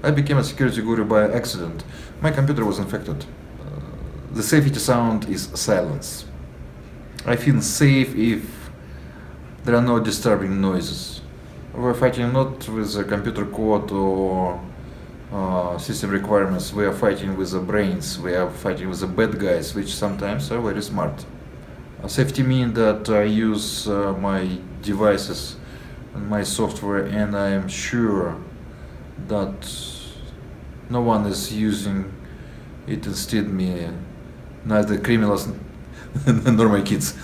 I became a security guru by accident. My computer was infected. The safety sound is silence. I feel safe if there are no disturbing noises. We're fighting not with the computer code or system requirements, we are fighting with the brains, we are fighting with the bad guys, which sometimes are very smart. Safety means that I use my devices and my software, and I am sure that no one is using it instead me, neither criminals nor my kids.